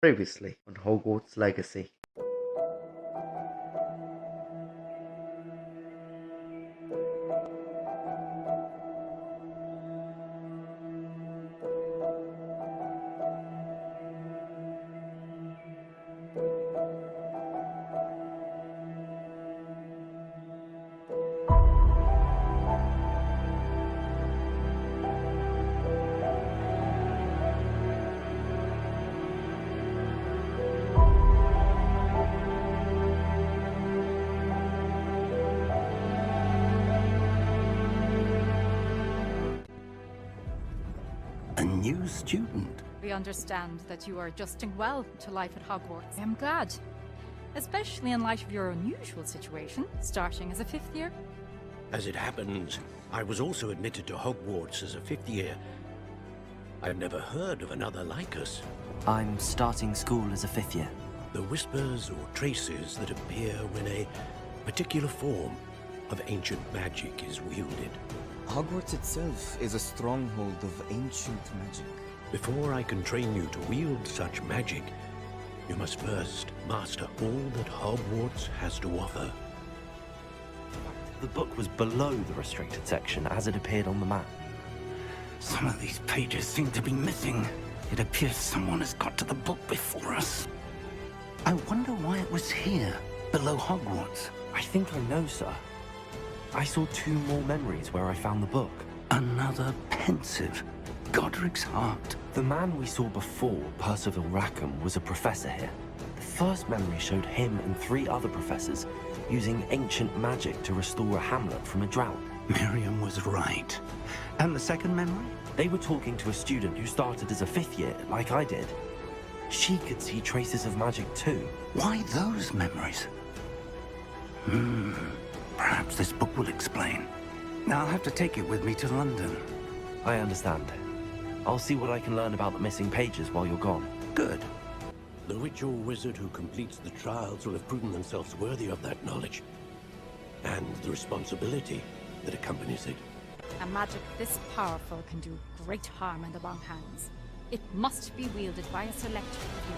Previously on Hogwarts Legacy. A new student? We understand that you are adjusting well to life at Hogwarts. I'm glad. Especially in light of your unusual situation, starting as a fifth year. As it happens, I was also admitted to Hogwarts as a fifth year. I've never heard of another like us. I'm starting school as a fifth year. The whispers or traces that appear when a particular form of ancient magic is wielded. Hogwarts itself is a stronghold of ancient magic. Before I can train you to wield such magic, you must first master all that Hogwarts has to offer. The book was below the restricted section as it appeared on the map. Some of these pages seem to be missing. It appears someone has got to the book before us. I wonder why it was here, below Hogwarts. I think I know, sir. I saw 2 more memories where I found the book. Another pensive. Godric's heart. The man we saw before, Percival Rackham, was a professor here. The first memory showed him and 3 other professors using ancient magic to restore a hamlet from a drought. Miriam was right. And the second memory? They were talking to a student who started as a fifth year, like I did. She could see traces of magic too. Why those memories? Perhaps this book will explain. I'll have to take it with me to London. I understand. I'll see what I can learn about the missing pages while you're gone. Good. The witch or wizard who completes the trials will have proven themselves worthy of that knowledge, and the responsibility that accompanies it. A magic this powerful can do great harm in the wrong hands. It must be wielded by a select few.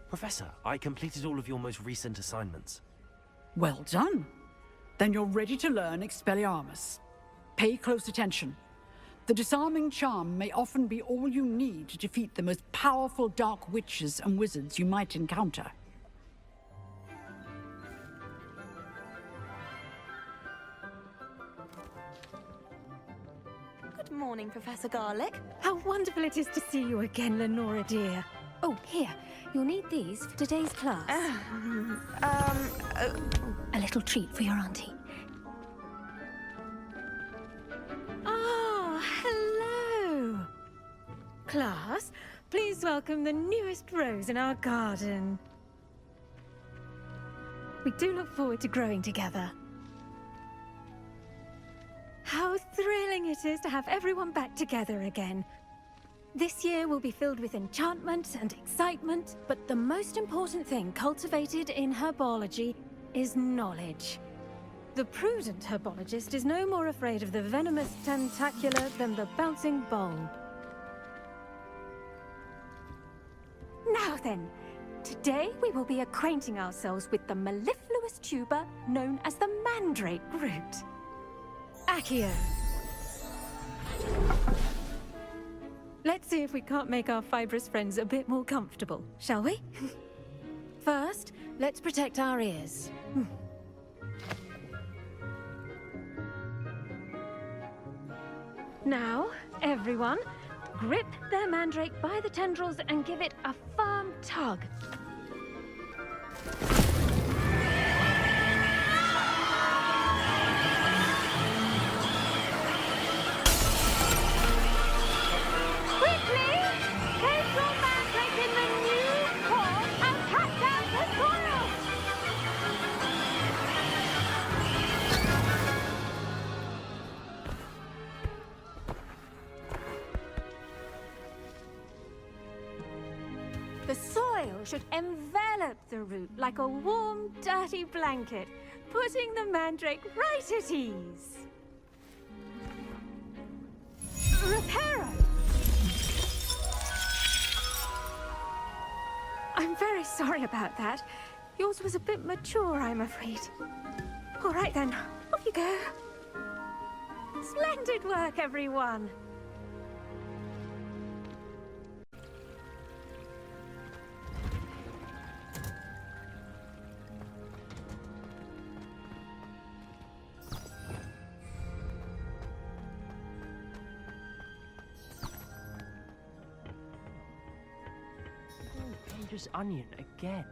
Professor, I completed all of your most recent assignments. Well done. Then you're ready to learn Expelliarmus. Pay close attention. The disarming charm may often be all you need to defeat the most powerful dark witches and wizards you might encounter. Good morning, Professor Garlick. How wonderful it is to see you again, Lenora dear. Oh, here. You'll need these for today's class. A little treat for your auntie. Ah, hello. Class, please welcome the newest rose in our garden. We do look forward to growing together. How thrilling it is to have everyone back together again. This year will be filled with enchantment and excitement, but the most important thing cultivated in herbology is knowledge. The prudent herbologist is no more afraid of the venomous tentacular than the bouncing bowl. Now then, today we will be acquainting ourselves with the mellifluous tuber known as the mandrake root. Accio. Let's see if we can't make our fibrous friends a bit more comfortable, shall we? First, let's protect our ears. Now, everyone, grip their mandrake by the tendrils and give it a firm tug. Quickly! Take your mandrake in the new form and cut down the soil! The soil should envelop the root like a warm, dirty blanket, putting the mandrake right at ease. Reparo! I'm very sorry about that. Yours was a bit mature, I'm afraid. All right then, off you go. Splendid work, everyone. Dangerous onion again.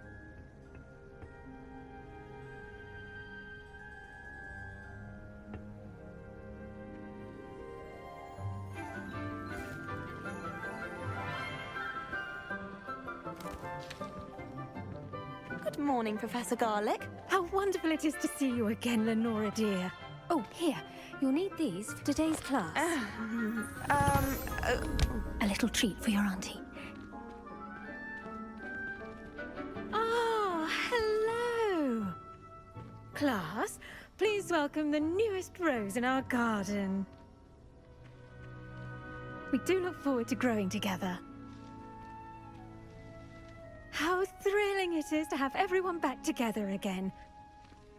Good morning, Professor Garlic. How wonderful it is to see you again, Lenora dear. Oh, here, you'll need these for today's class. A little treat for your auntie. Oh, hello. Class, please welcome the newest rose in our garden. We do look forward to growing together. How thrilling it is to have everyone back together again.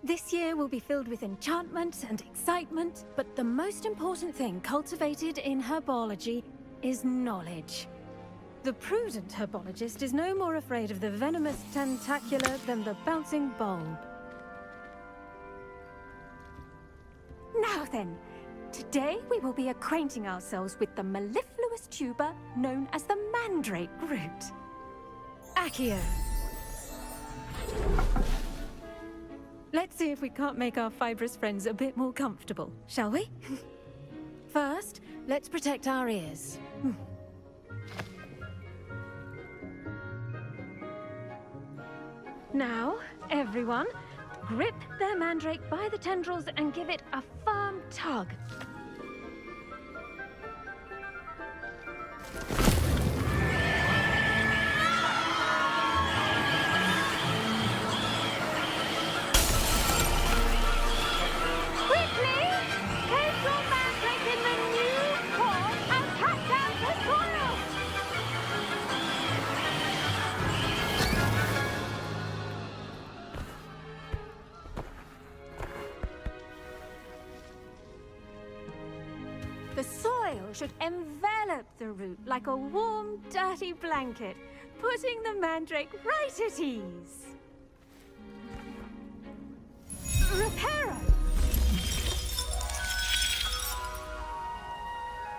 This year will be filled with enchantment and excitement, but the most important thing cultivated in herbology is knowledge. The prudent herbologist is no more afraid of the venomous tentacular than the bouncing bowl. Now then, today we will be acquainting ourselves with the mellifluous tuber known as the mandrake root. Accio. Let's see if we can't make our fibrous friends a bit more comfortable, shall we? First, let's protect our ears. Now, everyone, grip their mandrake by the tendrils and give it a firm tug. Quickly! Take your mandrake in the new form and cut down the soil! The soil should envelop the root like a warm, dirty blanket, putting the mandrake right at ease. Reparo!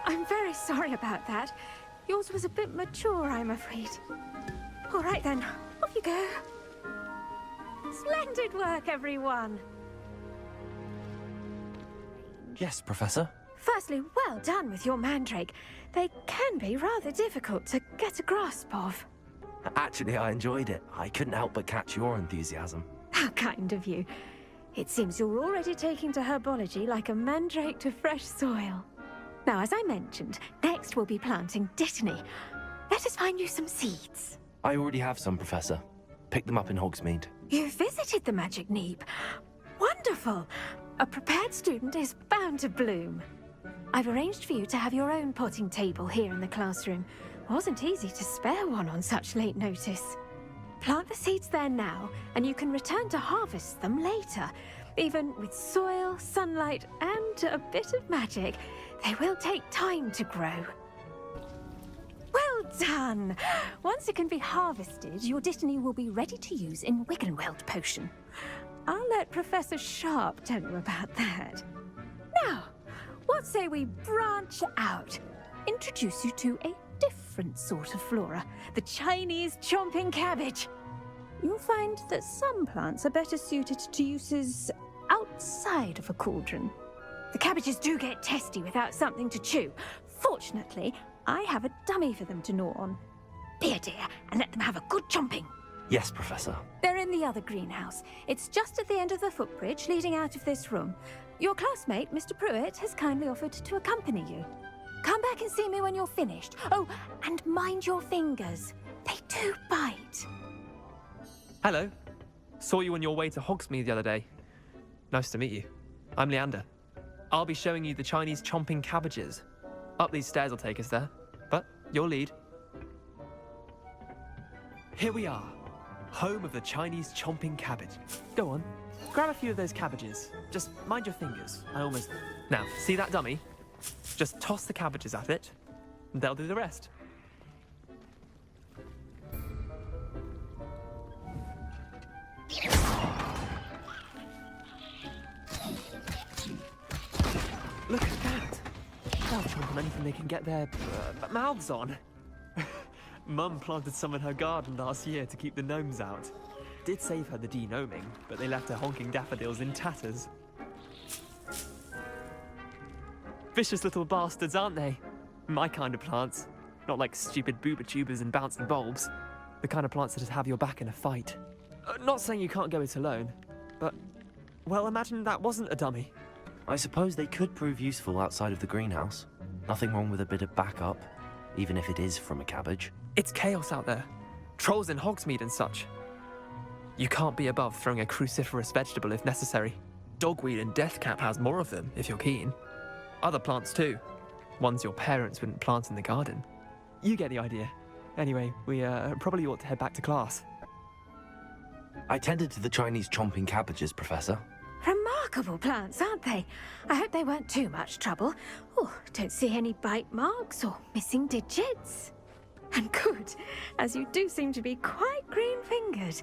I'm very sorry about that. Yours was a bit mature, I'm afraid. All right then, off you go. Splendid work, everyone. Yes, Professor. Firstly, well done with your mandrake. They can be rather difficult to get a grasp of. Actually, I enjoyed it. I couldn't help but catch your enthusiasm. How kind of you. It seems you're already taking to herbology like a mandrake to fresh soil. Now, as I mentioned, next we'll be planting dittany. Let us find you some seeds. I already have some, Professor. Picked them up in Hogsmeade. You visited the Magic Neep. Wonderful. a prepared student is bound to bloom. I've arranged for you to have your own potting table here in the classroom. Wasn't easy to spare one on such late notice. Plant the seeds there now, and you can return to harvest them later. Even with soil, sunlight, and a bit of magic, they will take time to grow. Well done! Once it can be harvested, your Dittany will be ready to use in Wiggenweld potion. I'll let Professor Sharp tell you about that. Now, what say we branch out? Introduce you to a different sort of flora, the Chinese chomping cabbage. You'll find that some plants are better suited to uses outside of a cauldron. The cabbages do get testy without something to chew. Fortunately, I have a dummy for them to gnaw on. Be a dear and let them have a good chomping. Yes, Professor. They're in the other greenhouse. It's just at the end of the footbridge leading out of this room. Your classmate, Mr. Pruitt, has kindly offered to accompany you. Come back and see me when you're finished. Oh, and mind your fingers. They do bite. Hello. Saw you on your way to Hogsmeade the other day. Nice to meet you. I'm Leander. I'll be showing you the Chinese chomping cabbages. Up these stairs will take us there, but your lead. Here we are, home of the Chinese chomping cabbage. Go on, grab a few of those cabbages. Just mind your fingers. Now, see that dummy? Just toss the cabbages at it, and they'll do the rest. Look at that! They'll chomp on anything they can get their mouths on. Mum planted some in her garden last year to keep the gnomes out. Did save her the de-gnoming, but they left her honking daffodils in tatters. Vicious little bastards, aren't they? My kind of plants. Not like stupid booba tubers and bouncing bulbs. The kind of plants that just have your back in a fight. Not saying you can't go it alone, but, well, imagine that wasn't a dummy. I suppose they could prove useful outside of the greenhouse. Nothing wrong with a bit of backup, even if it is from a cabbage. It's chaos out there. Trolls in Hogsmeade and such. You can't be above throwing a cruciferous vegetable if necessary. Dogweed and deathcap has more of them, if you're keen. Other plants too. Ones your parents wouldn't plant in the garden. You get the idea. Anyway, we probably ought to head back to class. I tended to the Chinese chomping cabbages, Professor. Remarkable plants, aren't they? I hope they weren't too much trouble. Oh, don't see any bite marks or missing digits. And good, as you do seem to be quite green-fingered.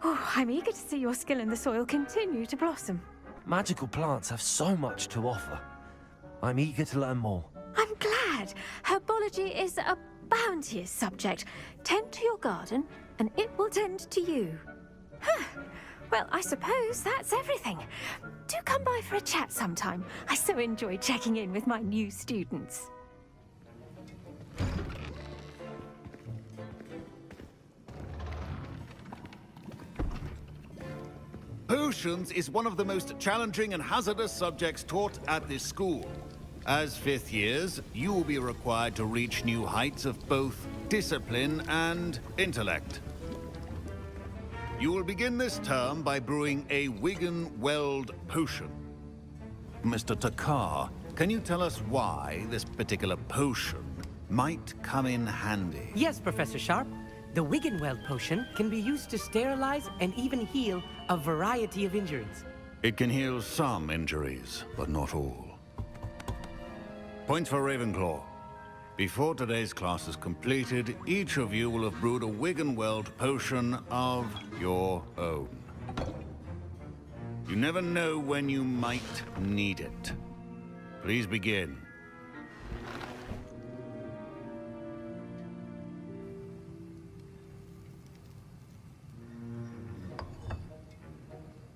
Oh, I'm eager to see your skill in the soil continue to blossom. Magical plants have so much to offer. I'm eager to learn more. I'm glad. Herbology is a bounteous subject. Tend to your garden, and it will tend to you. Huh. Well, I suppose that's everything. Do come by for a chat sometime. I so enjoy checking in with my new students. Potions is one of the most challenging and hazardous subjects taught at this school. As fifth years, you will be required to reach new heights of both discipline and intellect. You will begin this term by brewing a Wiggenweld potion. Mr. Takar, can you tell us why this particular potion might come in handy? Yes, Professor Sharp. The Wiggenweld potion can be used to sterilize and even heal a variety of injuries. It can heal some injuries, but not all. Point for Ravenclaw. Before today's class is completed, each of you will have brewed a Wiggenweld potion of your own. You never know when you might need it. Please begin.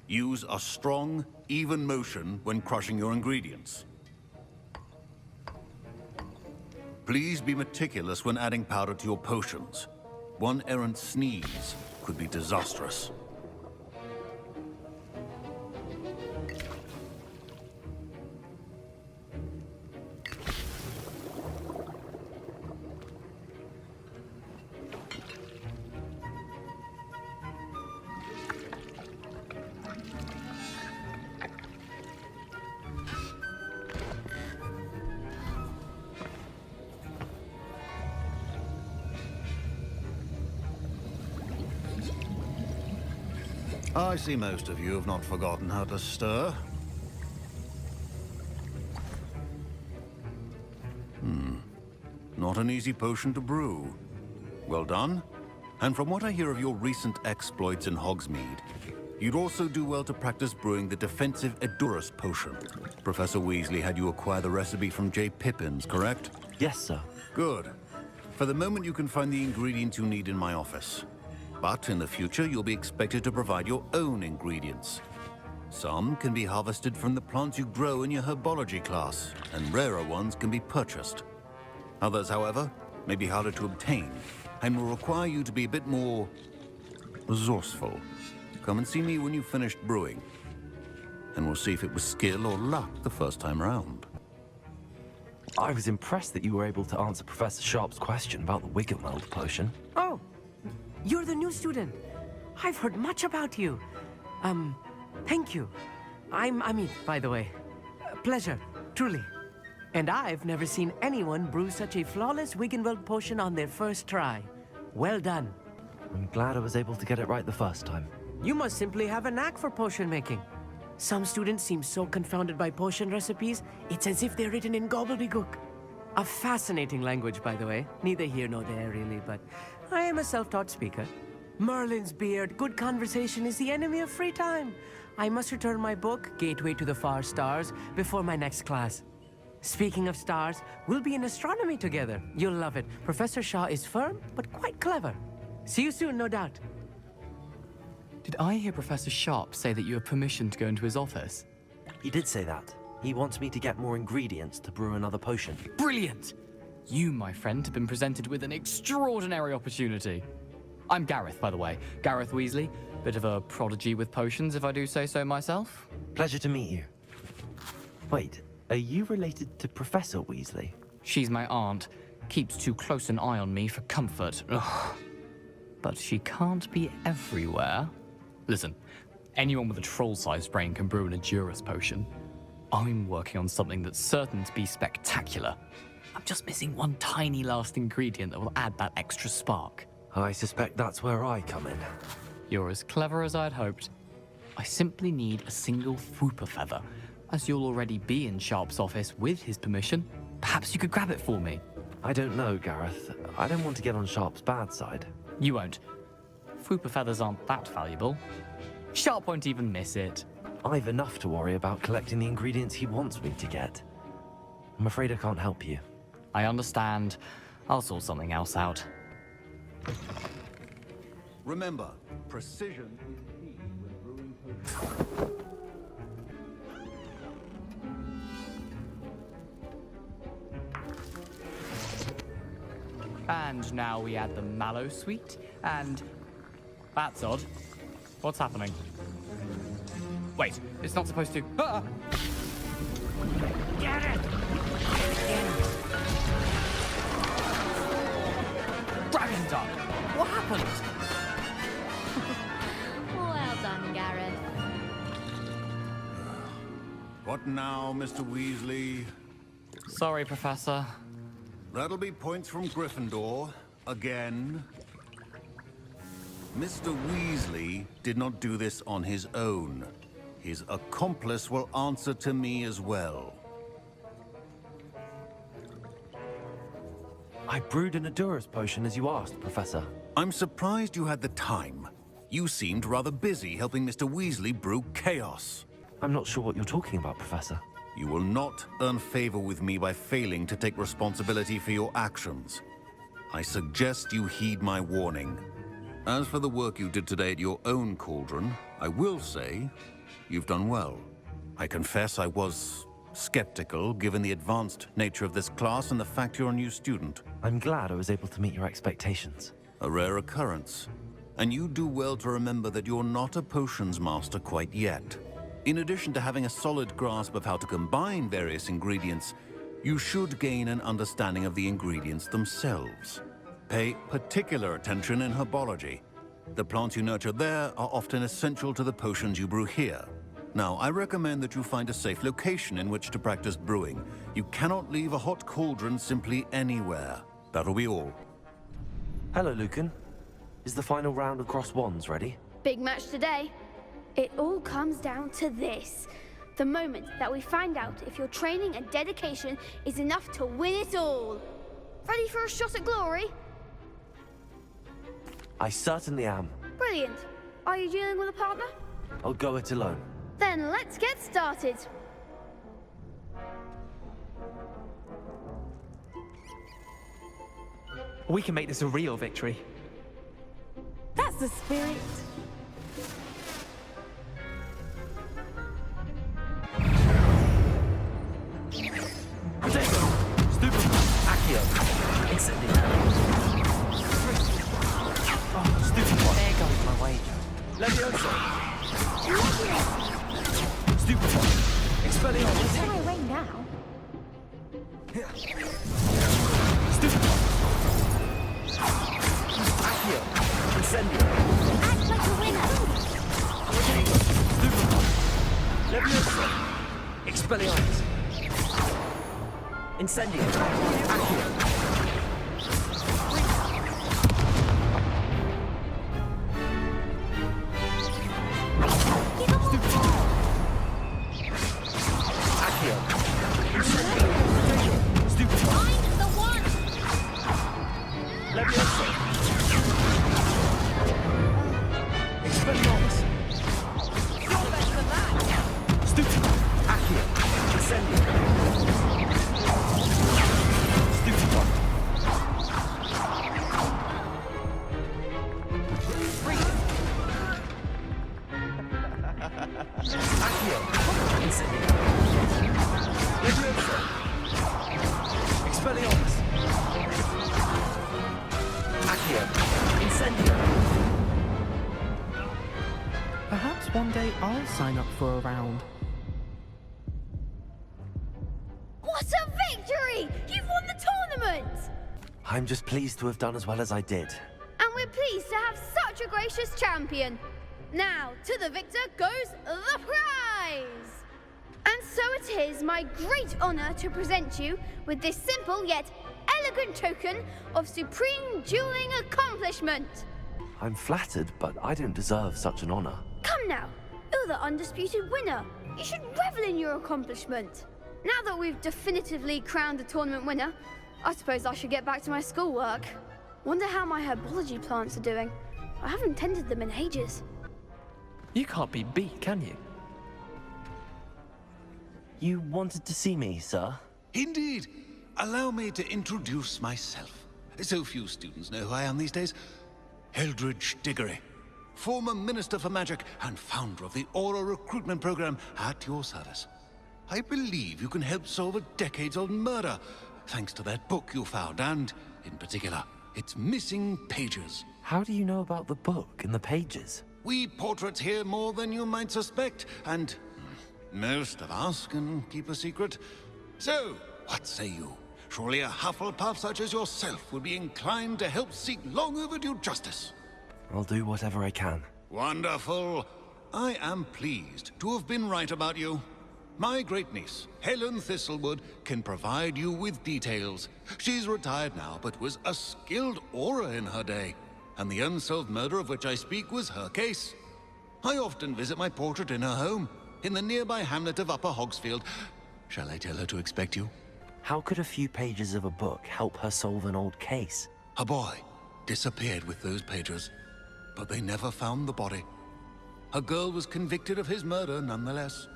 Use a strong, even motion when crushing your ingredients. Please be meticulous when adding powder to your potions. One errant sneeze could be disastrous. I see most of you have not forgotten how to stir. Not an easy potion to brew. Well done. And from what I hear of your recent exploits in Hogsmeade, you'd also do well to practice brewing the defensive Edurus potion. Professor Weasley had you acquire the recipe from J. Pippin's, correct? Yes, sir. Good. For the moment, you can find the ingredients you need in my office. But in the future, you'll be expected to provide your own ingredients. Some can be harvested from the plants you grow in your herbology class, and rarer ones can be purchased. Others, however, may be harder to obtain, and will require you to be a bit more resourceful. Come and see me when you've finished brewing, and we'll see if it was skill or luck the first time around. I was impressed that you were able to answer Professor Sharp's question about the Wiggenweld potion. Oh, you're the new student. I've heard much about you. Thank you. I mean, by the way, pleasure, truly. And I've never seen anyone brew such a flawless Wiggenweld potion on their first try. Well done. I'm glad I was able to get it right the first time. You must simply have a knack for potion making. Some students seem so confounded by potion recipes, it's as if they're written in gobbledygook. A fascinating language, by the way. Neither here nor there, really, but I am a self-taught speaker. Merlin's beard, good conversation is the enemy of free time. I must return my book, Gateway to the Far Stars, before my next class. Speaking of stars, we'll be in astronomy together. You'll love it. Professor Shaw is firm, but quite clever. See you soon, no doubt. Did I hear Professor Sharp say that you have permission to go into his office? He did say that. He wants me to get more ingredients to brew another potion. Brilliant! You, my friend, have been presented with an extraordinary opportunity. I'm Gareth, by the way. Gareth Weasley. Bit of a prodigy with potions, if I do say so myself. Pleasure to meet you. Wait, are you related to Professor Weasley? She's my aunt. Keeps too close an eye on me for comfort. Ugh. But she can't be everywhere. Listen, anyone with a troll-sized brain can brew an Edurus potion. I'm working on something that's certain to be spectacular. I'm just missing one tiny last ingredient that will add that extra spark. I suspect that's where I come in. You're as clever as I'd hoped. I simply need a single Fwooper feather. As you'll already be in Sharp's office with his permission, perhaps you could grab it for me. I don't know, Gareth. I don't want to get on Sharp's bad side. You won't. Fwooper feathers aren't that valuable. Sharp won't even miss it. I've enough to worry about collecting the ingredients he wants me to get. I'm afraid I can't help you. I understand. I'll sort something else out. Remember, precision is key when brewing potions. And now we add the mallow sweet, and... That's odd. What's happening? Wait, it's not supposed to... Ah! Get it! Dragon Duck! What happened? Well done, Gareth. What now, Mr. Weasley? Sorry, Professor. That'll be points from Gryffindor. Again. Mr. Weasley did not do this on his own. His accomplice will answer to me as well. I brewed an Edurus potion as you asked, Professor. I'm surprised you had the time. You seemed rather busy helping Mr. Weasley brew chaos. I'm not sure what you're talking about, Professor. You will not earn favor with me by failing to take responsibility for your actions. I suggest you heed my warning. As for the work you did today at your own cauldron, I will say you've done well. I confess I was skeptical, given the advanced nature of this class and the fact you're a new student. I'm glad I was able to meet your expectations. A rare occurrence. And you do well to remember that you're not a potions master quite yet. In addition to having a solid grasp of how to combine various ingredients, you should gain an understanding of the ingredients themselves. Pay particular attention in herbology. The plants you nurture there are often essential to the potions you brew here. Now, I recommend that you find a safe location in which to practice brewing. You cannot leave a hot cauldron simply anywhere. That'll be all. Hello, Lucan. Is the final round of cross wands ready? Big match today. It all comes down to this. The moment that we find out if your training and dedication is enough to win it all. Ready for a shot at glory? I certainly am. Brilliant. Are you dealing with a partner? I'll go it alone. Then let's get started. We can make this a real victory. That's the spirit. Stupid. Accio. Incendio. Oh, stupid one. There goes my wager. Leviosa. Stupid one. Expelliarmus. Fly away now. Stupid one. Accio. Incendio. Act like a winner. Stupid one. Leviosa. Expelliarmus. Incendio. Accio. Perhaps one day I'll sign up for a round. What a victory! You've won the tournament! I'm just pleased to have done as well as I did. And we're pleased to have such a gracious champion. Now, to the victor goes the prize! And so it is my great honor to present you with this simple yet elegant token of supreme dueling accomplishment. I'm flattered, but I don't deserve such an honor. Come now, you're the undisputed winner. You should revel in your accomplishment. Now that we've definitively crowned the tournament winner, I suppose I should get back to my schoolwork. Wonder how my herbology plants are doing. I haven't tended them in ages. You can't be beat, can you? You wanted to see me, sir? Indeed. Allow me to introduce myself. So few students know who I am these days. Eldridge Diggory, former Minister for Magic and founder of the Aura recruitment program at your service. I believe you can help solve a decades-old murder, thanks to that book you found, and, in particular, its missing pages. How do you know about the book and the pages? We portraits here more than you might suspect, and most of us can keep a secret. So, what say you? Surely a Hufflepuff such as yourself would be inclined to help seek long overdue justice. I'll do whatever I can. Wonderful. I am pleased to have been right about you. My great-niece, Helen Thistlewood, can provide you with details. She's retired now, but was a skilled aura in her day. And the unsolved murder of which I speak was her case. I often visit my portrait in her home, in the nearby hamlet of Upper Hogsfield. Shall I tell her to expect you? How could a few pages of a book help her solve an old case? A boy disappeared with those pages, but they never found the body. A girl was convicted of his murder nonetheless.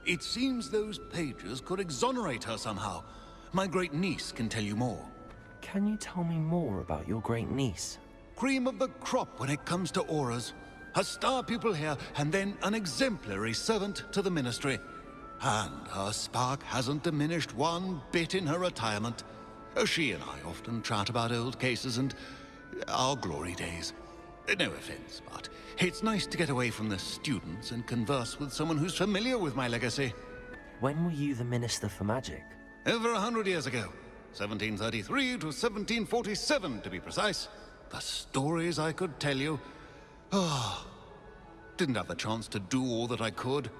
It seems those pages could exonerate her somehow. My great-niece can tell you more. Can you tell me more about your great-niece? Cream of the crop when it comes to auras. A star pupil here, and then an exemplary servant to the ministry. And her spark hasn't diminished one bit in her retirement. She and I often chat about old cases and our glory days. No offense, but it's nice to get away from the students and converse with someone who's familiar with my legacy. When were you the Minister for Magic? Over 100 years ago. 1733 to 1747, to be precise. The stories I could tell you. Didn't have the chance to do all that I could.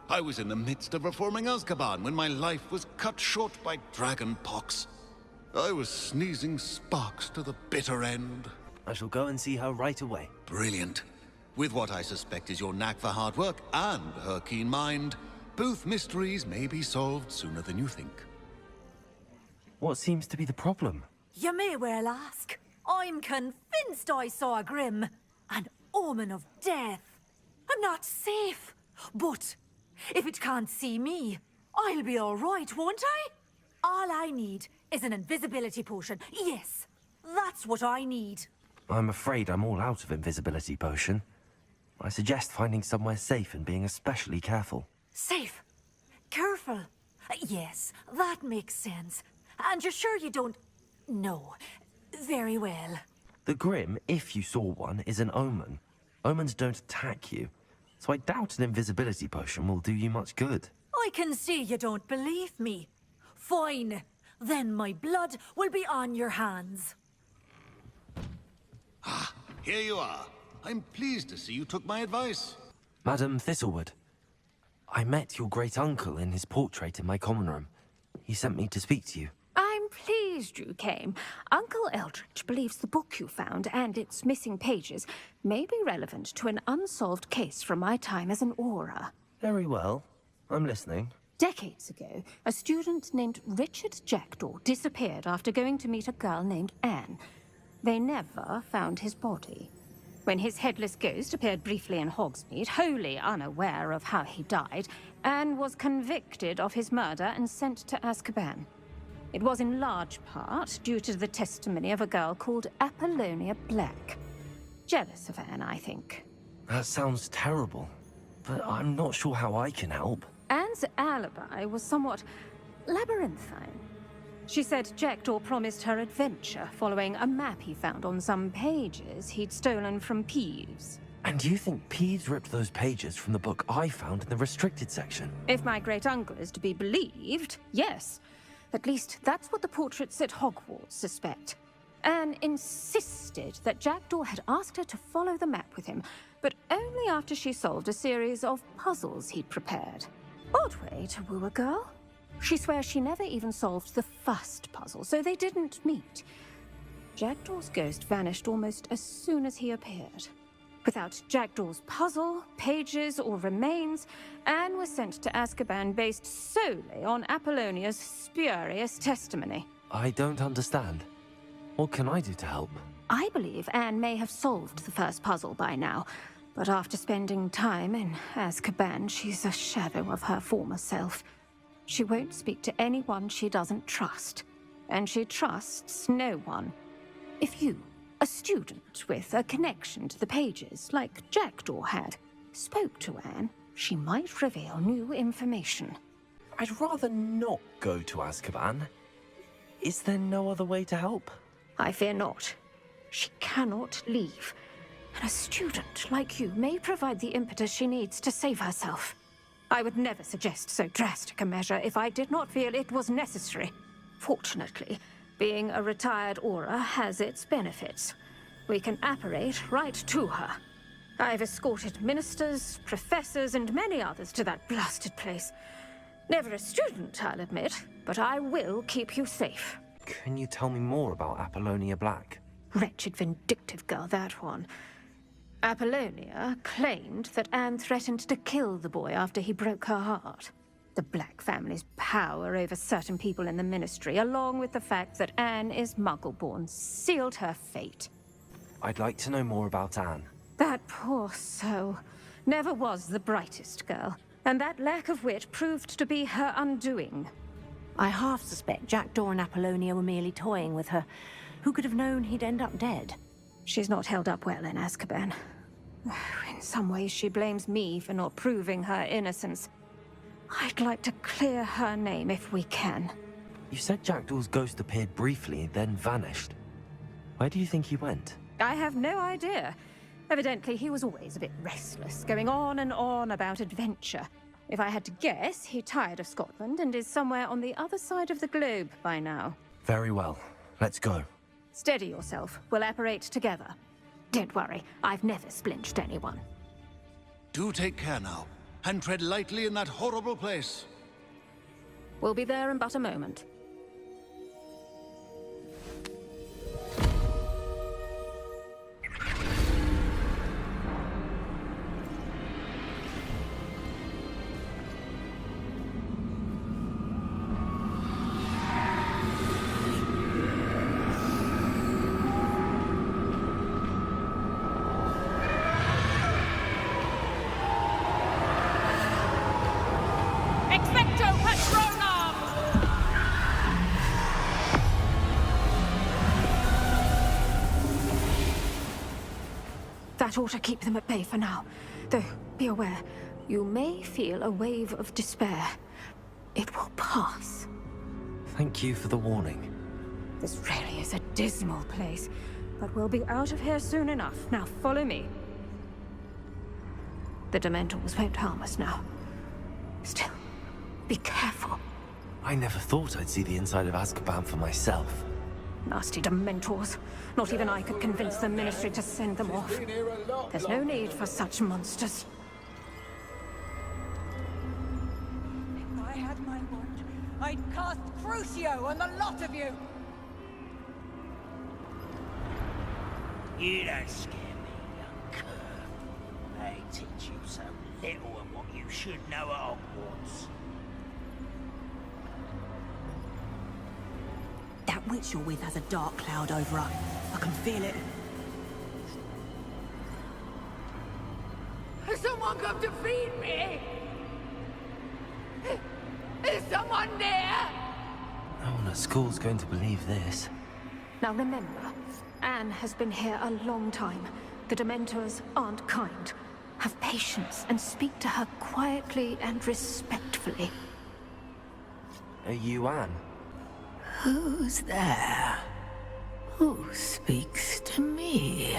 I was in the midst of reforming Azkaban when my life was cut short by dragon pox. I was sneezing sparks to the bitter end. I shall go and see her right away. Brilliant. With what I suspect is your knack for hard work and her keen mind, both mysteries may be solved sooner than you think. What seems to be the problem? You may well ask. I'm convinced I saw a Grim, an omen of death. I'm not safe, but if it can't see me, I'll be all right, won't I? All I need is an invisibility potion. Yes, that's what I need. I'm afraid I'm all out of invisibility potion. I suggest finding somewhere safe and being especially careful. Safe? Careful? Yes, that makes sense. And you're sure you don't... No. Very well. The Grim, if you saw one, is an omen. Omens don't attack you, so I doubt an invisibility potion will do you much good. I can see you don't believe me. Fine. Then my blood will be on your hands. Ah, here you are. I'm pleased to see you took my advice. Madam Thistlewood, I met your great-uncle in his portrait in my common room. He sent me to speak to you. I'm pleased you came. Uncle Eldritch believes the book you found and its missing pages may be relevant to an unsolved case from my time as an Auror. Very well. I'm listening. Decades ago, a student named Richard Jackdaw disappeared after going to meet a girl named Anne. They never found his body. When his headless ghost appeared briefly in Hogsmeade, wholly unaware of how he died, Anne was convicted of his murder and sent to Azkaban. It was in large part due to the testimony of a girl called Apollonia Black. Jealous of Anne, I think. That sounds terrible, but I'm not sure how I can help. Anne's alibi was somewhat labyrinthine. She said Jackdaw promised her adventure following a map he found on some pages he'd stolen from Peeves. And you think Peeves ripped those pages from the book I found in the restricted section? If my great-uncle is to be believed, yes. At least that's what the portraits at Hogwarts suspect. Anne insisted that Jackdaw had asked her to follow the map with him, but only after she solved a series of puzzles he'd prepared. Odd way to woo a girl. She swears she never even solved the first puzzle, so they didn't meet. Jackdaw's ghost vanished almost as soon as he appeared. Without Jackdaw's puzzle, pages, or remains, Anne was sent to Azkaban based solely on Apollonia's spurious testimony. I don't understand. What can I do to help? I believe Anne may have solved the first puzzle by now, but after spending time in Azkaban, she's a shadow of her former self. She won't speak to anyone she doesn't trust, and she trusts no one. If you, a student with a connection to the pages, like Jackdaw had, spoke to Anne, she might reveal new information. I'd rather not go to Azkaban. Is there no other way to help? I fear not. She cannot leave. And a student like you may provide the impetus she needs to save herself. I would never suggest so drastic a measure if I did not feel it was necessary. Fortunately, being a retired Auror has its benefits. We can apparate right to her. I've escorted ministers, professors, and many others to that blasted place. Never a student, I'll admit, but I will keep you safe. Can you tell me more about Apollonia Black? Wretched, vindictive girl, that one. Apollonia claimed that Anne threatened to kill the boy after he broke her heart. The Black family's power over certain people in the Ministry, along with the fact that Anne is Muggle-born, sealed her fate. I'd like to know more about Anne. That poor soul never was the brightest girl, and that lack of wit proved to be her undoing. I half suspect Jackdaw and Apollonia were merely toying with her. Who could have known he'd end up dead? She's not held up well in Azkaban. In some ways, she blames me for not proving her innocence. I'd like to clear her name if we can. You said Jackdaw's ghost appeared briefly, then vanished. Where do you think he went? I have no idea. Evidently, he was always a bit restless, going on and on about adventure. If I had to guess, he tired of Scotland and is somewhere on the other side of the globe by now. Very well. Let's go. Steady yourself. We'll apparate together. Don't worry, I've never splinched anyone. Do take care now, and tread lightly in that horrible place. We'll be there in but a moment. That ought to keep them at bay for now. Though, be aware, you may feel a wave of despair. It will pass. Thank you for the warning. This really is a dismal place, but we'll be out of here soon enough. Now follow me. The Dementors won't harm us now. Still, be careful. I never thought I'd see the inside of Azkaban for myself. Nasty Dementors. Not even I could convince the Ministry to send them off. There's no need for such monsters. If I had my wand, I'd cast Crucio on the lot of you! You don't scare me, young cur. They teach you so little of what you should know at Hogwarts. That witch you're with has a dark cloud over her. I can feel it. Has someone come to feed me? Is someone there? No one at school's going to believe this. Now remember, Anne has been here a long time. The Dementors aren't kind. Have patience and speak to her quietly and respectfully. Are you Anne? Who's there? Who speaks to me?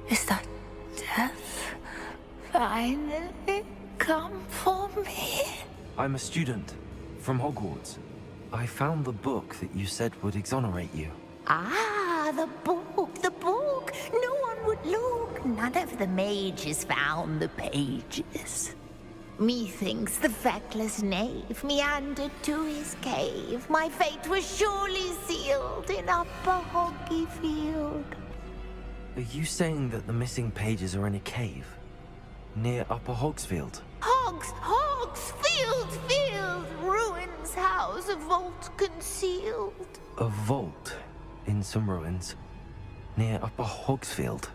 Is that death finally come for me? I'm a student from Hogwarts. I found the book that you said would exonerate you. Ah, the book, the book. No one would look. None of the mages found the pages. Methinks the feckless knave meandered to his cave. My fate was surely sealed in Upper Hoggyfield. Are you saying that the missing pages are in a cave? Near Upper Hogsfield? Hogsfield, ruins house, a vault concealed. A vault in some ruins near Upper Hogsfield.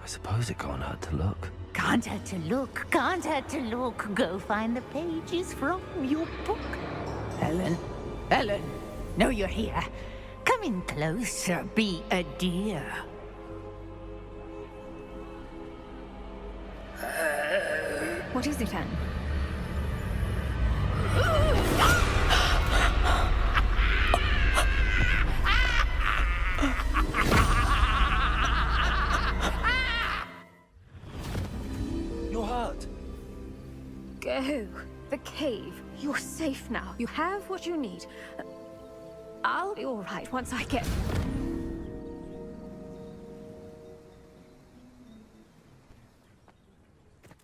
I suppose it can't hurt to look. Can't hurt to look, can't hurt to look. Go find the pages from your book. Ellen, know you're here. Come in closer, be a dear. What is it, Anne? You're hurt. Go. The cave. You're safe now. You have what you need. I'll be all right once I get...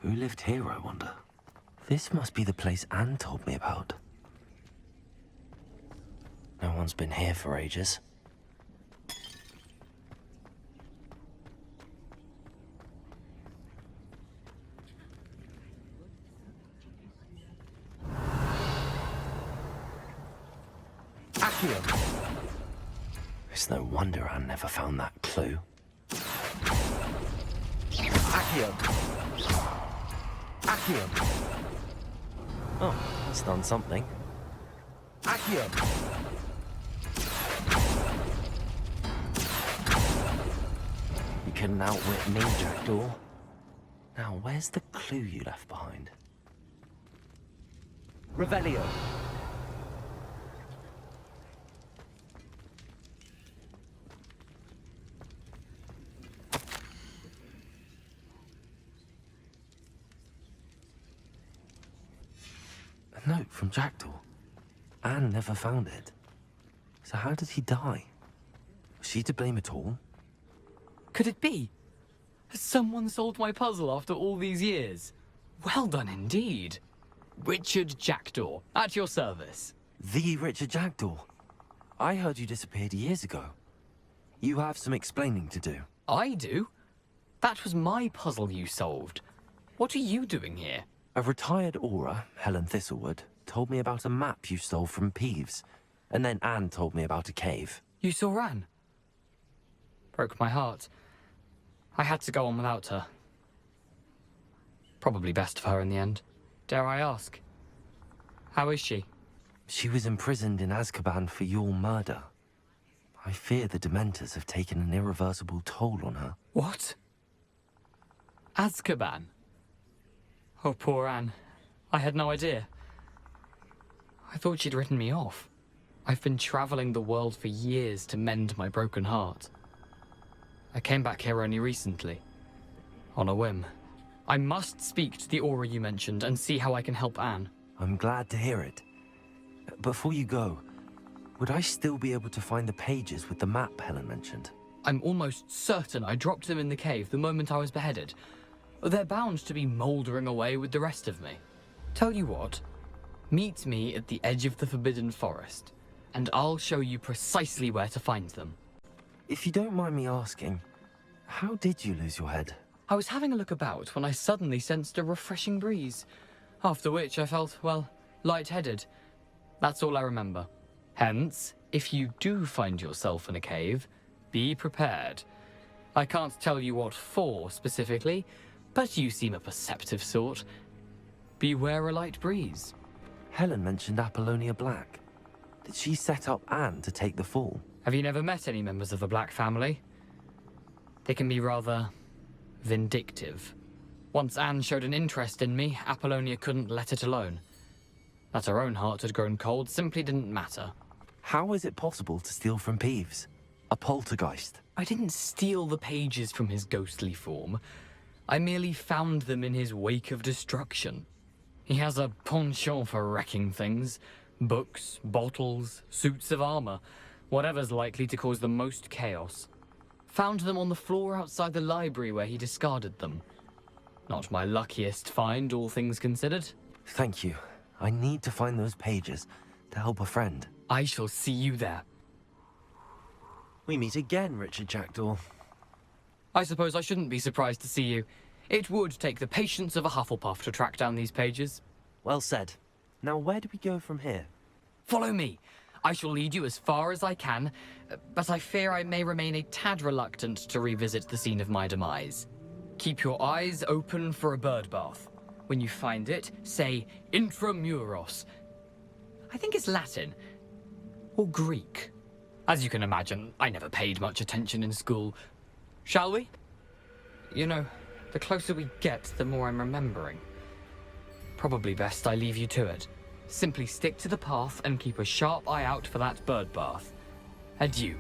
Who lived here, I wonder? This must be the place Anne told me about. No one's been here for ages. Accio! It's no wonder Anne never found that clue. Accio! Accio! Oh, that's done something. Accio! You couldn't outwit me, Jackdaw. Now, where's the clue you left behind? Revelio. A note from Jackdaw. Anne never found it. So how did he die? Was she to blame at all? Could it be? Has someone solved my puzzle after all these years? Well done indeed. Richard Jackdaw, at your service. The Richard Jackdaw? I heard you disappeared years ago. You have some explaining to do. I do? That was my puzzle you solved. What are you doing here? A retired Auror, Helen Thistlewood, told me about a map you stole from Peeves. And then Anne told me about a cave. You saw Anne? Broke my heart. I had to go on without her. Probably best for her in the end. Dare I ask? How is she? She was imprisoned in Azkaban for your murder. I fear the Dementors have taken an irreversible toll on her. What? Azkaban? Oh, poor Anne. I had no idea. I thought she'd written me off. I've been traveling the world for years to mend my broken heart. I came back here only recently, on a whim. I must speak to the Aura you mentioned and see how I can help Anne. I'm glad to hear it. Before you go, would I still be able to find the pages with the map Helen mentioned? I'm almost certain I dropped them in the cave the moment I was beheaded. They're bound to be mouldering away with the rest of me. Tell you what, meet me at the edge of the Forbidden Forest, and I'll show you precisely where to find them. If you don't mind me asking, how did you lose your head? I was having a look about when I suddenly sensed a refreshing breeze, after which I felt, well, lightheaded. That's all I remember. Hence, if you do find yourself in a cave, be prepared. I can't tell you what for specifically, but you seem a perceptive sort. Beware a light breeze. Helen mentioned Apollonia Black. Did she set up Anne to take the fall? Have you never met any members of the Black family? They can be rather vindictive. Once Anne showed an interest in me, Apollonia couldn't let it alone. That her own heart had grown cold simply didn't matter. How is it possible to steal from Peeves? A poltergeist? I didn't steal the pages from his ghostly form. I merely found them in his wake of destruction. He has a penchant for wrecking things. Books, bottles, suits of armor. Whatever's likely to cause the most chaos. Found them on the floor outside the library where he discarded them. Not my luckiest find, all things considered. Thank you. I need to find those pages to help a friend. I shall see you there. We meet again, Richard Jackdaw. I suppose I shouldn't be surprised to see you. It would take the patience of a Hufflepuff to track down these pages. Well said. Now where do we go from here? Follow me. I shall lead you as far as I can, but I fear I may remain a tad reluctant to revisit the scene of my demise. Keep your eyes open for a bird bath. When you find it, say intramuros. I think it's Latin. Or Greek. As you can imagine, I never paid much attention in school. Shall we? You know, the closer we get, the more I'm remembering. Probably best I leave you to it. Simply stick to the path and keep a sharp eye out for that bird bath. Adieu.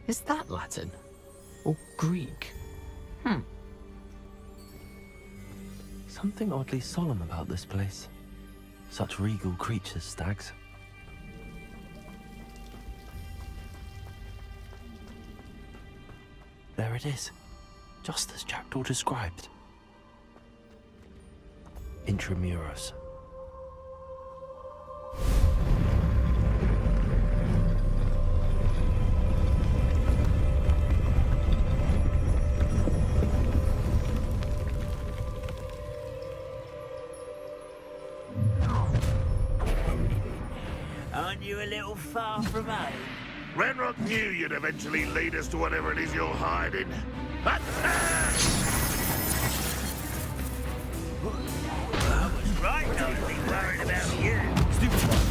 Is that Latin? Or Greek? Something oddly solemn about this place. Such regal creatures, stags. There it is. Just as Jackdaw described. Intramuros. Aren't you a little far from home? Ranrock knew you'd eventually lead us to whatever it is you're hiding. Attack! I was right not to be worried about you. Stupid one.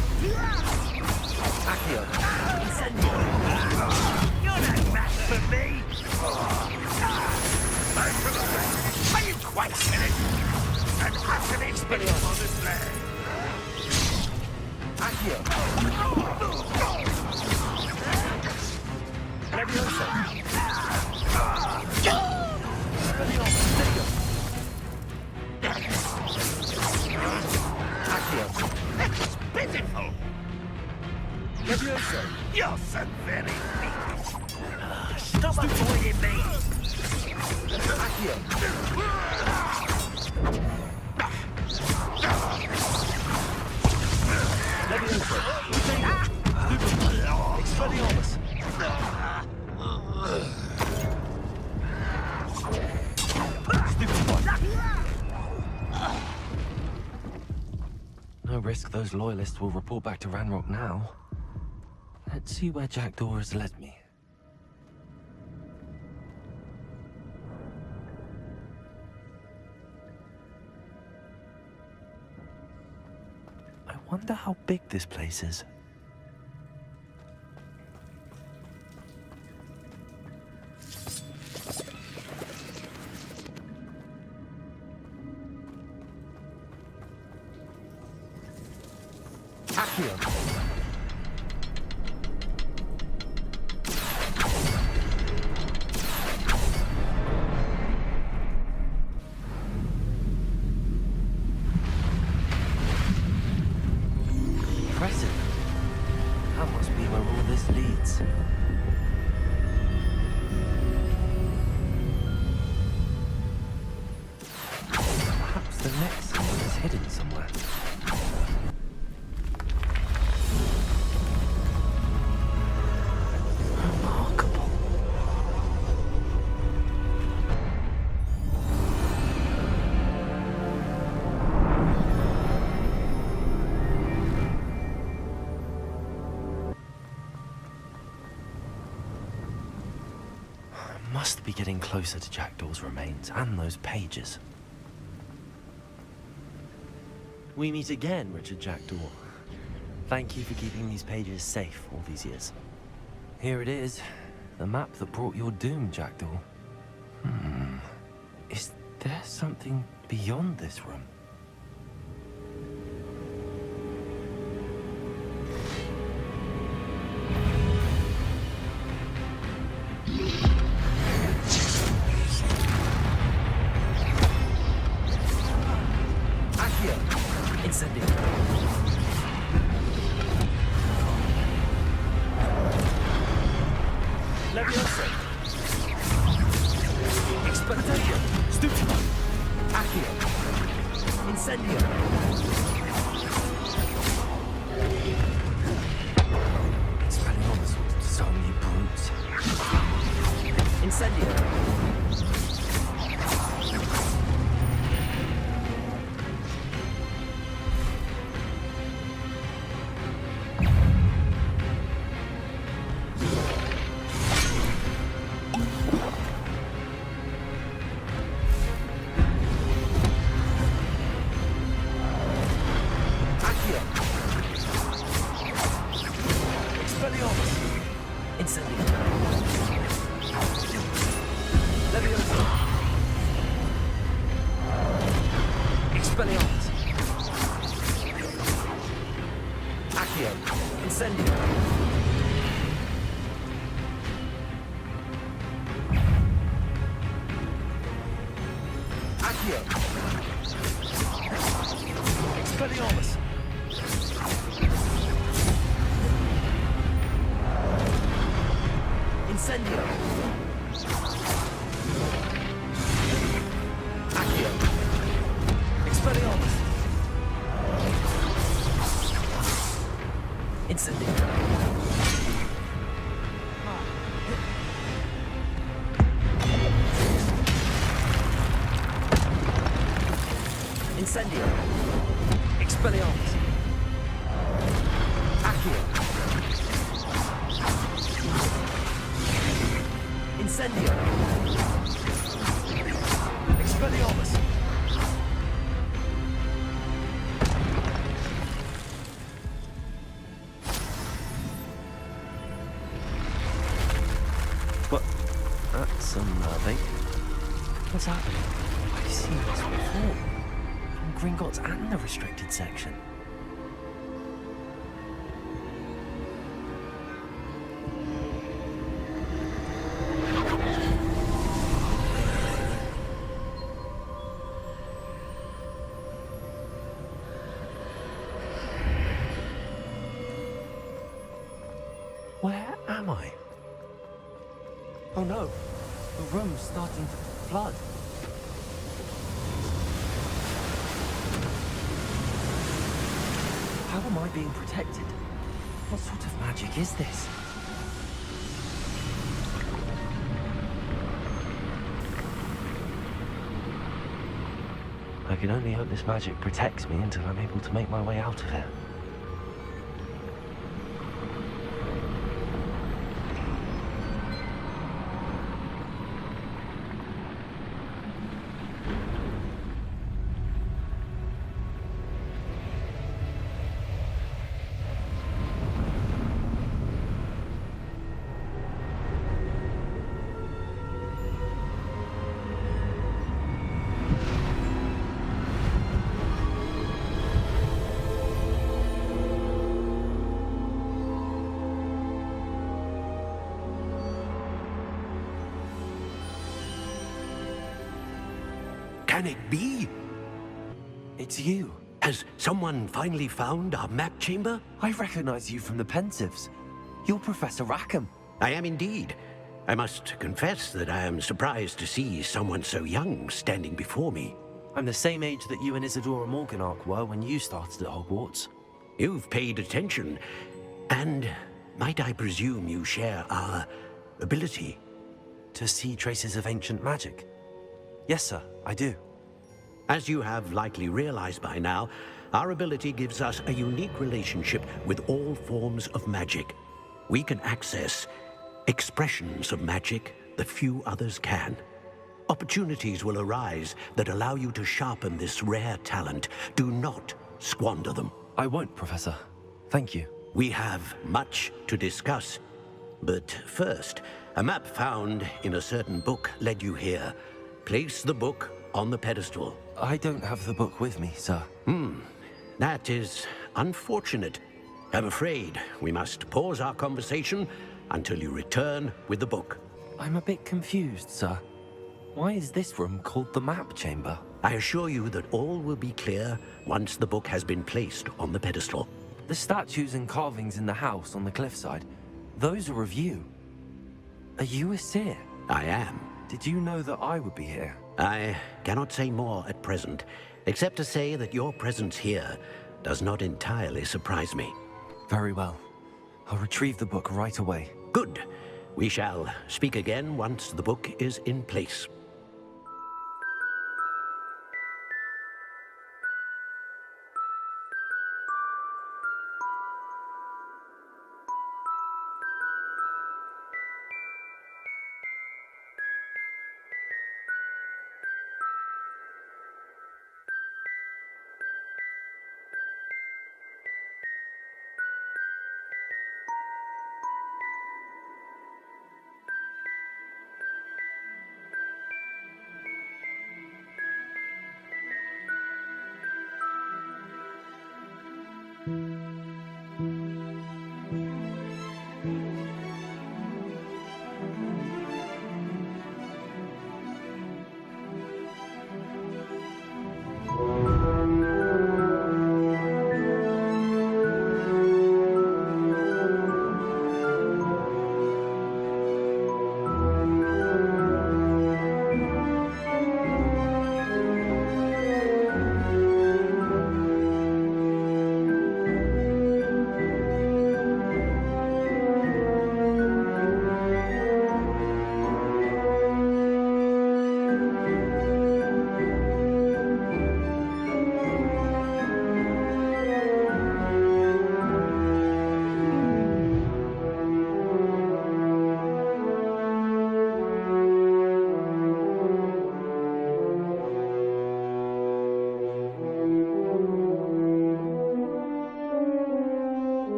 Accio. You're no match for me. Are you quite finished? And active experience on this land. Accio. Leviosa. Accio. That's pitiful. Leviosa. You're so very weak. Stop avoiding me. Accio. Leviosa. Expelliarmus. Stupid one. No risk those loyalists will report back to Ranrock now. Let's see where Jackdaw has led me. I wonder how big this place is. Accio. Impressive. That must be where all this leads. Perhaps the next symbol is hidden somewhere. Remarkable. I must be getting closer to Jackdaw's remains and those pages. We meet again, Richard Jackdaw. Thank you for keeping these pages safe all these years. Here it is, the map that brought your doom, Jackdaw. Is there something beyond this room? Accio! Incendio! Leviosa! Expectatio! Stupimo! Accio! Incendio! Expelliarmus will disarm you brutes. Incendio! Accio! Expelliarmus! Incendio! Leviosa! Expelliarmus! Accio! Incendio! Accio! Expelliarmus! Incendio! Accio! Expelliarmus! Incendio! Incendio! Expelliarmus! Accio! Incendio! Expelliarmus! What? That's unnerving. What's happening? I've seen this before. From Gringotts and the restricted section. Where am I? Oh no, the room's starting to flood. How am I being protected? What sort of magic is this? I can only hope this magic protects me until I'm able to make my way out of here. Can it be? It's you. Has someone finally found our map chamber? I recognize you from the Pensieves. You're Professor Rackham. I am indeed. I must confess that I am surprised to see someone so young standing before me. I'm the same age that you and Isadora Morganach were when you started at Hogwarts. You've paid attention, and might I presume you share our ability? To see traces of ancient magic? Yes, sir, I do. As you have likely realized by now, our ability gives us a unique relationship with all forms of magic. We can access expressions of magic that few others can. Opportunities will arise that allow you to sharpen this rare talent. Do not squander them. I won't, Professor. Thank you. We have much to discuss. But first, a map found in a certain book led you here. Place the book on the pedestal. I don't have the book with me, sir. That is unfortunate. I'm afraid we must pause our conversation until you return with the book. I'm a bit confused, sir. Why is this room called the map chamber? I assure you that all will be clear once the book has been placed on the pedestal. The statues and carvings in the house on the cliffside, those are of you. Are you a seer? I am. Did you know that I would be here? I cannot say more at present, except to say that your presence here does not entirely surprise me. Very well. I'll retrieve the book right away. Good. We shall speak again once the book is in place.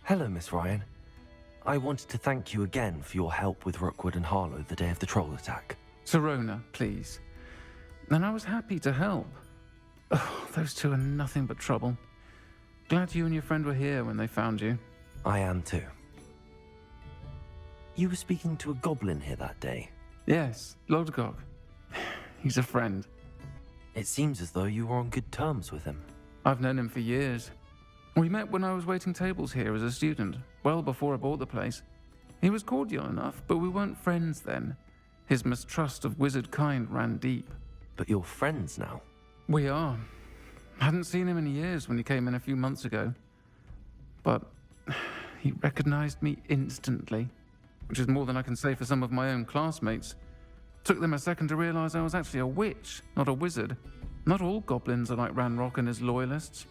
Hello, Miss Ryan. I wanted to thank you again for your help with Rookwood and Harlow the day of the troll attack. Sirona, please. And I was happy to help. Oh, those two are nothing but trouble. Glad you and your friend were here when they found you. I am too. You were speaking to a goblin here that day? Yes, Lodgok. He's a friend. It seems as though you were on good terms with him. I've known him for years. We met when I was waiting tables here as a student, well before I bought the place. He was cordial enough, but we weren't friends then. His mistrust of wizard kind ran deep. But you're friends now? We are. Hadn't seen him in years when he came in a few months ago. But he recognized me instantly, which is more than I can say for some of my own classmates. Took them a second to realize I was actually a witch, not a wizard. Not all goblins are like Ranrock and his loyalists.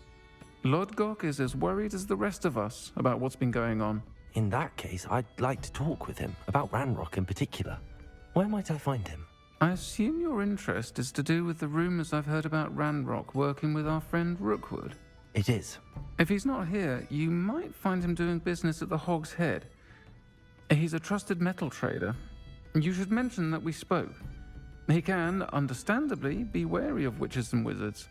Lodgok is as worried as the rest of us about what's been going on. In that case, I'd like to talk with him, about Ranrock in particular. Where might I find him? I assume your interest is to do with the rumors I've heard about Ranrock working with our friend Rookwood. It is. If he's not here, you might find him doing business at the Hog's Head. He's a trusted metal trader. You should mention that we spoke. He can, understandably, be wary of witches and wizards,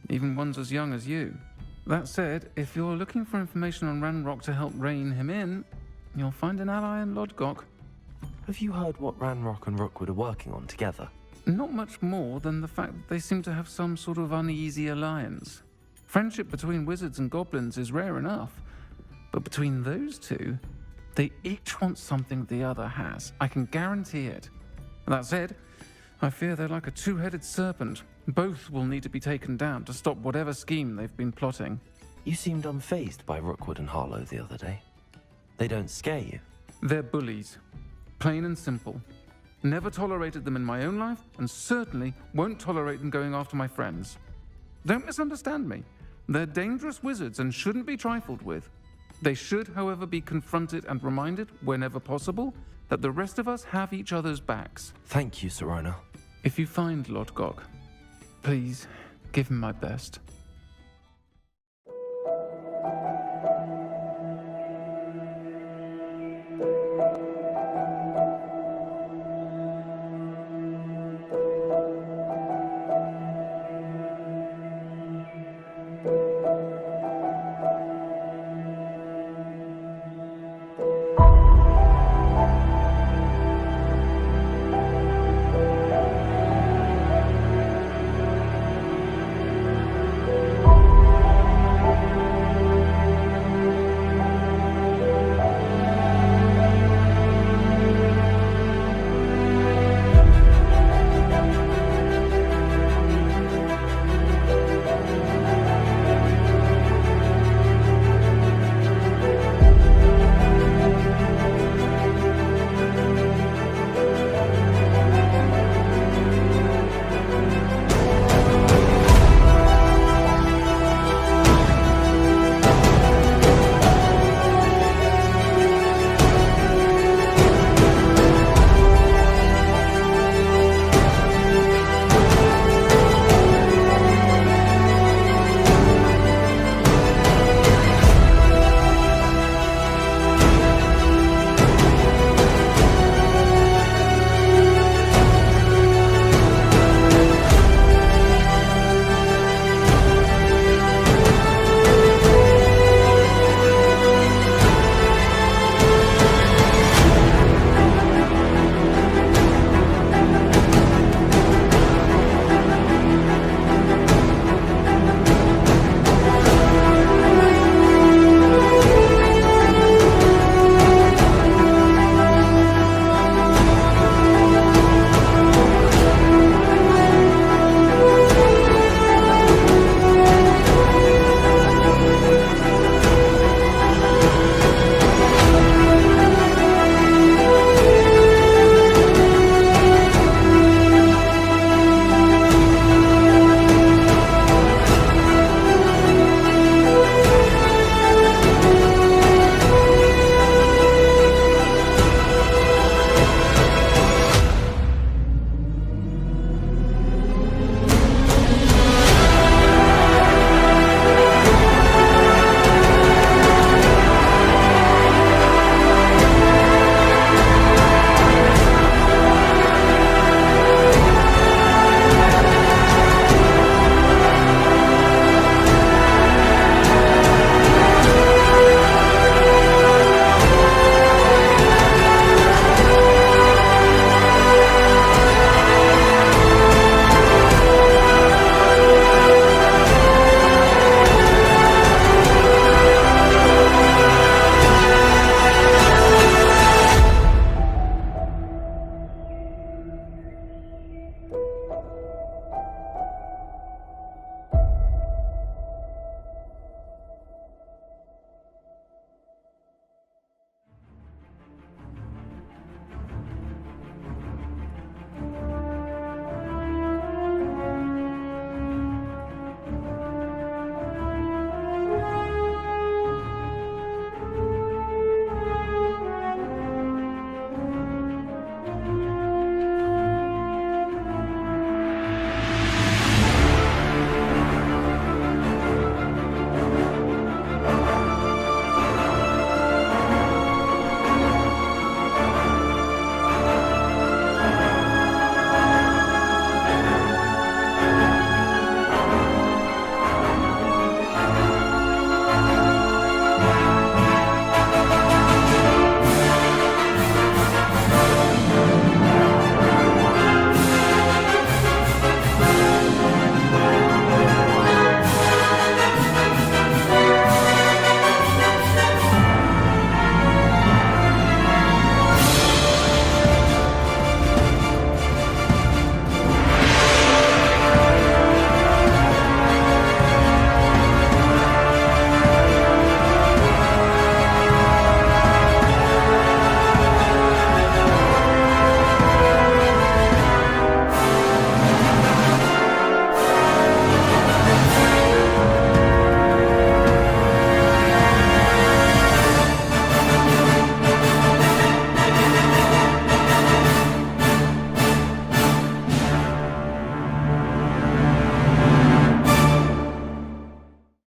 even ones as young as you. That said, if you're looking for information on Ranrock to help rein him in, you'll find an ally in Lodgok. Have you heard what Ranrock and Rookwood are working on together? Not much more than the fact that they seem to have some sort of uneasy alliance. Friendship between wizards and goblins is rare enough, but between those two, they each want something the other has. I can guarantee it. That said, I fear they're like a two-headed serpent. Both will need to be taken down to stop whatever scheme they've been plotting. You seemed unfazed by Rookwood and Harlow the other day. They don't scare you. They're bullies. Plain and simple. Never tolerated them in my own life, and certainly won't tolerate them going after my friends. Don't misunderstand me. They're dangerous wizards and shouldn't be trifled with. They should, however, be confronted and reminded, whenever possible, that the rest of us have each other's backs. Thank you, Serona. If you find Lodgok, please give him my best.